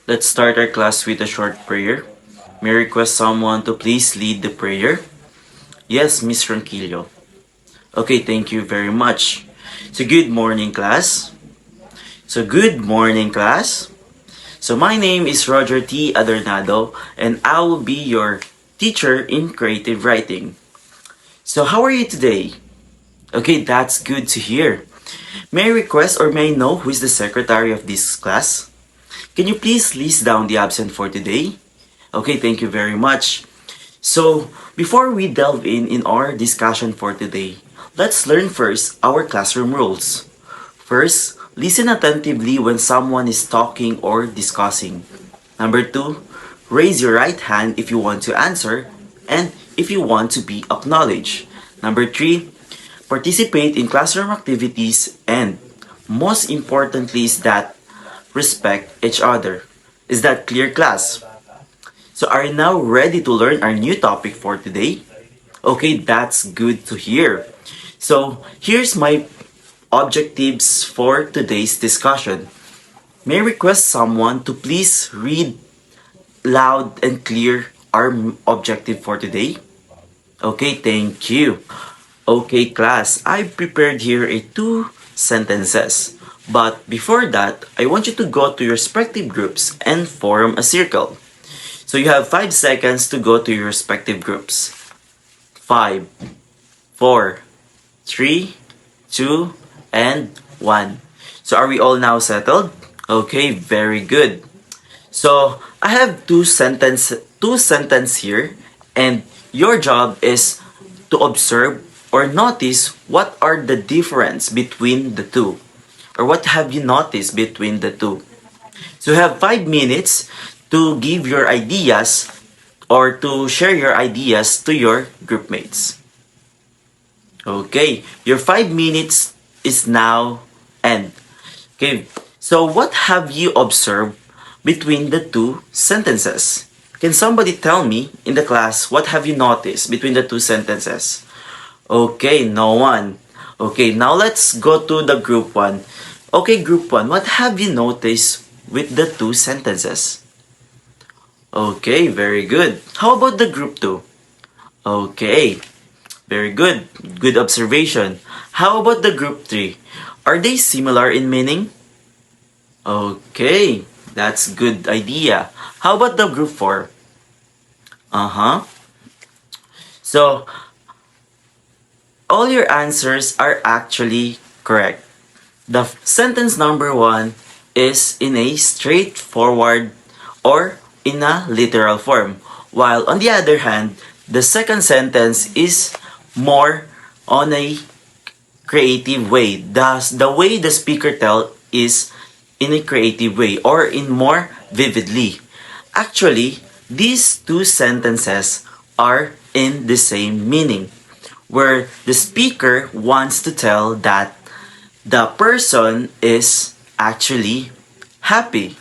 Let's start our class with a short prayer. May I request someone to please lead the prayer? Yes, Miss Ronquillo. Okay, thank you very much. So good morning, class. Good morning, class. My name is Roger T. Adornado, and I will be your teacher in creative writing. How are you today? Okay, that's good to hear. May I request or may I know who is the secretary of this class? Can you please list down the absent for today? Okay, thank you very much. Before we delve in our discussion for today, let's learn first our classroom rules. First, listen attentively when someone is talking or discussing. Number two, raise your right hand if you want to answer and if you want to be acknowledged. Number three, participate in classroom activities, and most importantly is that respect each other. Is that clear, class? Are you now ready to learn our new topic for today? Okay, that's good to hear. Here's my objectives for today's discussion. May I request someone to please read loud and clear our objective for today? Okay, thank you. Okay, class, I prepared here a two sentences. But before that, I want you to go to your respective groups and form a circle. You have 5 seconds to go to your respective groups. 5, 4, 3, 2, and 1. Are we all now settled? Okay, very good. I have two sentence here, and your job is to observe or notice what are the difference between the two, or what have you noticed between the two. You have 5 minutes to give your ideas or to share your ideas to your group mates. Okay, your 5 minutes is now end. Okay, what have you observed between the two sentences? Can somebody tell me in the class what have you noticed between the two sentences? Okay, no one. Okay, now let's go to the group 1. Okay, group 1, what have you noticed with the two sentences? Okay, very good. How about the group 2? Okay, very good. Good observation. How about the group 3? Are they similar in meaning? Okay, that's good idea. How about the group 4? Uh-huh. So, all your answers are actually correct. The sentence number 1 is in a straightforward or in a literal form. While on the other hand, the second sentence is more on a creative way. Thus, the way the speaker tells is in a creative way or in more vividly. Actually, these two sentences are in the same meaning, where the speaker wants to tell that the person is actually happy.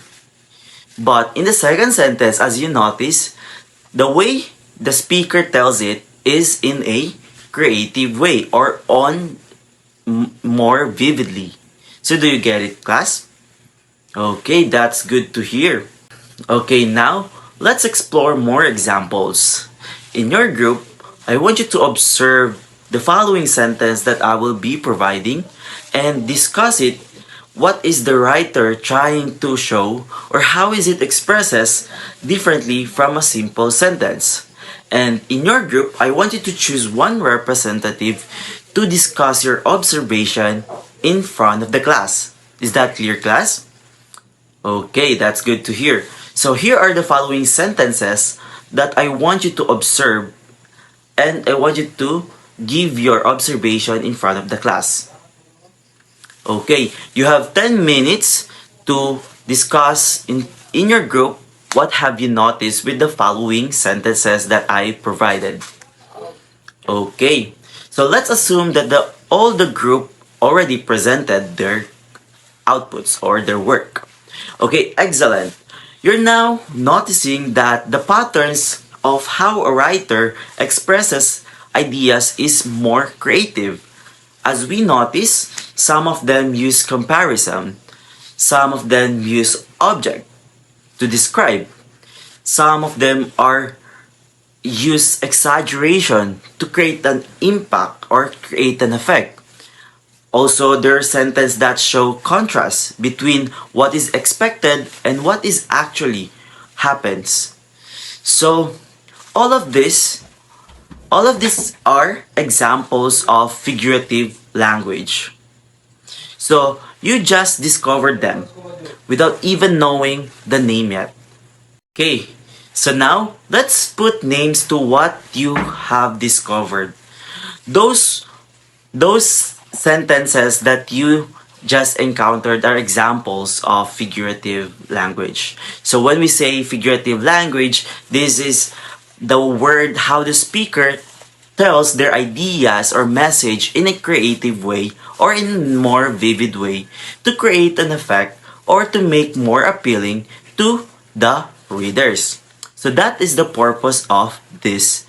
But in the second sentence, as you notice, the way the speaker tells it is in a creative way or on more vividly. Do you get it, class? Okay, that's good to hear. Okay, now let's explore more examples. In your group, I want you to observe the following sentence that I will be providing and discuss it. What is the writer trying to show, or how is it expresses differently from a simple sentence? And in your group, I want you to choose one representative to discuss your observation in front of the class. Is that clear, class? Okay, that's good to hear. Here are the following sentences that I want you to observe, and I want you to give your observation in front of the class. Okay, you have 10 minutes to discuss in your group what have you noticed with the following sentences that I provided. Okay, let's assume that all the group already presented their outputs or their work. Okay, excellent. You're now noticing that the patterns of how a writer expresses ideas is more creative. As we notice, some of them use comparison, some of them use object to describe. Some of them are use exaggeration to create an impact or create an effect. Also, there are sentences that show contrast between what is expected and what is actually happens. So, all of this, all of these are examples of figurative language. So, you just discovered them without even knowing the name yet. Okay, so now let's put names to what you have discovered. Those those sentences that you just encountered are examples of figurative language. So when we say figurative language, this is the word how the speaker tells their ideas or message in a creative way or in more vivid way to create an effect or to make more appealing to the readers. So that is the purpose of this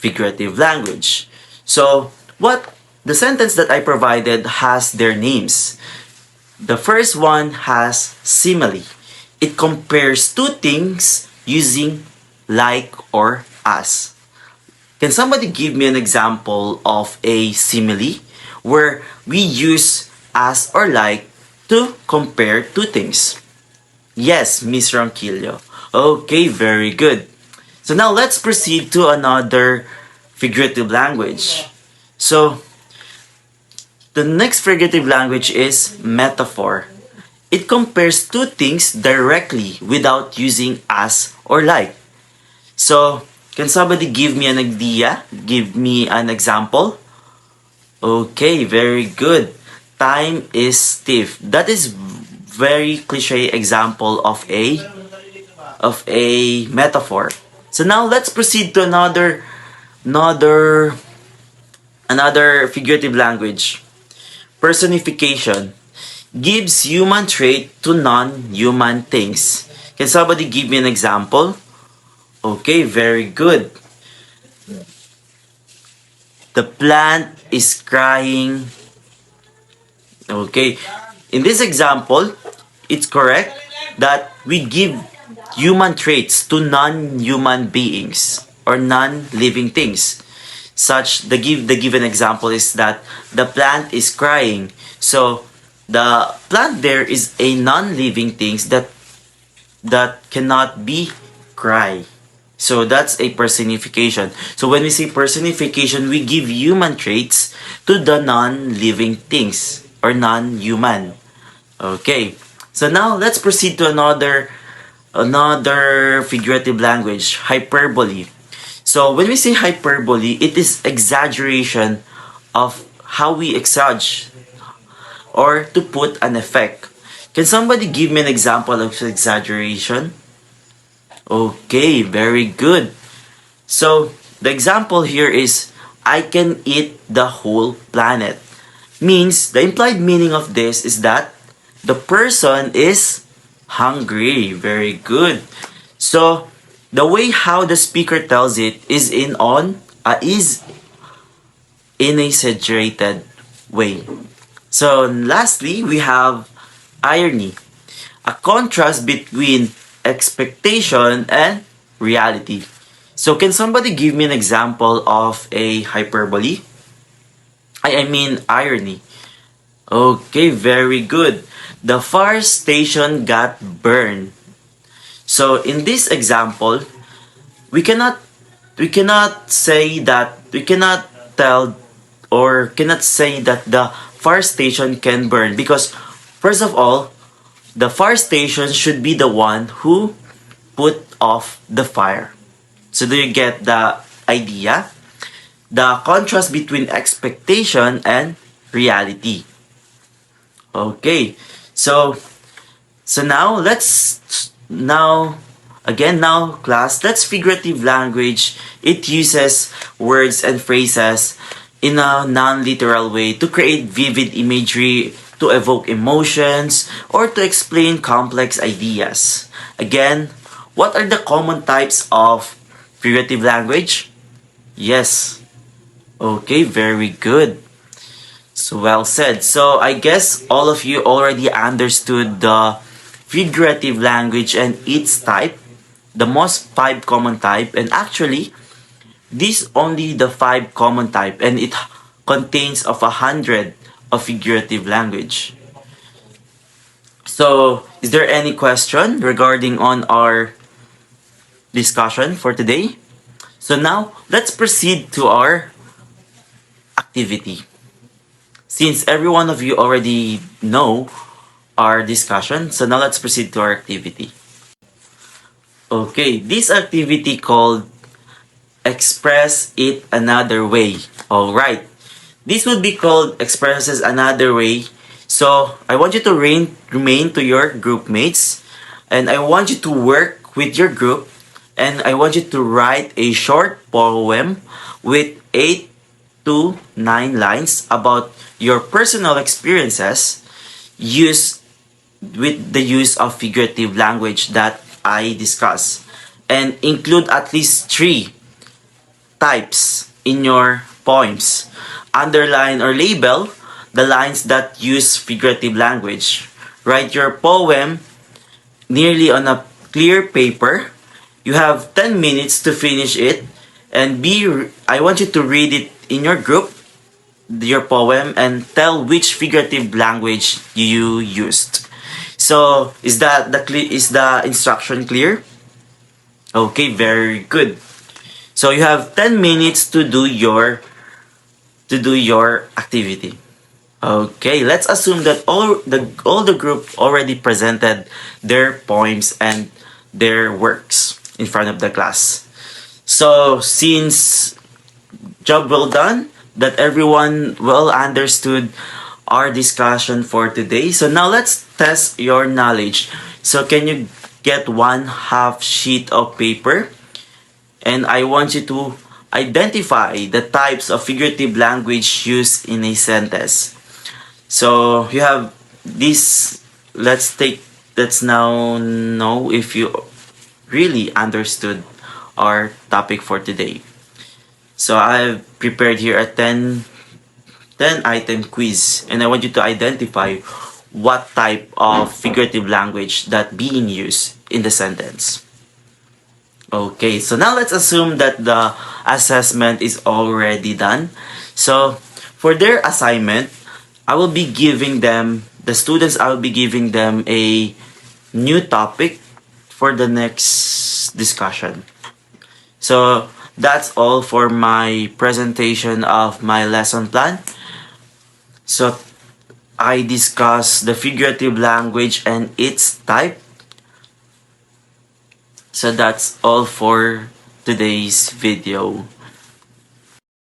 figurative language. So what the sentence that I provided has their names. The first one has simile. It compares two things using like or as. Can somebody give me an example of a simile where we use as or like to compare two things? Yes, Miss Ronquillo. Okay, very good. So now let's proceed to another figurative language. So the next figurative language is metaphor. It compares two things directly without using as or like. So, can somebody give me an idea? Give me an example? Okay, very good. Time is stiff. That is very cliche example of a metaphor. So now let's proceed to another another figurative language. Personification gives human trait to non-human things. Can somebody give me an example? Okay, very good. The plant is crying. Okay, in this example, it's correct that we give human traits to non-human beings or non-living things. Such the given example is that the plant is crying. So the plant there is a non-living things that cannot be cry. So that's a personification. So when we say personification, we give human traits to the non-living things or non-human. Okay. So now let's proceed to another figurative language, hyperbole. So when we say hyperbole, it is exaggeration of how we exaggerate or to put an effect. Can somebody give me an example of exaggeration? Okay, very good. So the example here is I can eat the whole planet. Means the implied meaning of this is that the person is hungry. Very good. So the way how the speaker tells it is is in a exaggerated way. So lastly, we have irony, a contrast between expectation and reality. So can somebody give me an example of a hyperbole? I mean irony. Okay, very good. The fire station got burned. So in this example, we cannot say that we cannot tell or cannot say that the fire station can burn because first of all, the fire station should be the one who put off the fire. So do you get the idea? The contrast between expectation and reality. Okay. So now now class, that's figurative language. It uses words and phrases in a non-literal way to create vivid imagery, to evoke emotions, or to explain complex ideas. Again, what are the common types of figurative language? Yes. Okay, very good. So well said. So I guess all of you already understood the figurative language and its type, the most five common type, and actually this only the five common type, and it contains of 100 of figurative language. So, is there any question regarding on our discussion for today? So now, let's proceed to our activity. Since every one of you already know our discussion, so now let's proceed to our activity. Okay, this activity called Express It Another Way. Alright, this would be called Expresses Another Way. So, I want you to remain to your group mates, and I want you to work with your group, and I want you to write a short poem with 8 to 9 lines about your personal experiences use with the use of figurative language that I discuss, and include at least 3 types in your poems. Underline or label the lines that use figurative language. Write your poem nearly on a clear paper. You have 10 minutes to finish it, and I want you to read it in your group, your poem, and tell which figurative language you used. So, is the instruction clear? Okay, very good. So you have 10 minutes to do your activity. Okay, let's assume that all the group already presented their poems and their works in front of the class. So since job well done, that everyone well understood our discussion for today. So now let's test your knowledge. So can you get one half sheet of paper? And I want you to identify the types of figurative language used in a sentence. So you have this. Let's now know if you really understood our topic for today. So I've prepared here a 10 item quiz, and I want you to identify what type of figurative language that being used in the sentence. Okay, so now let's assume that the assessment is already done. So for their assignment, I will be giving them, the students, I will be giving them a new topic for the next discussion. So that's all for my presentation of my lesson plan. So I discussed the figurative language and its type. So that's all for today's video.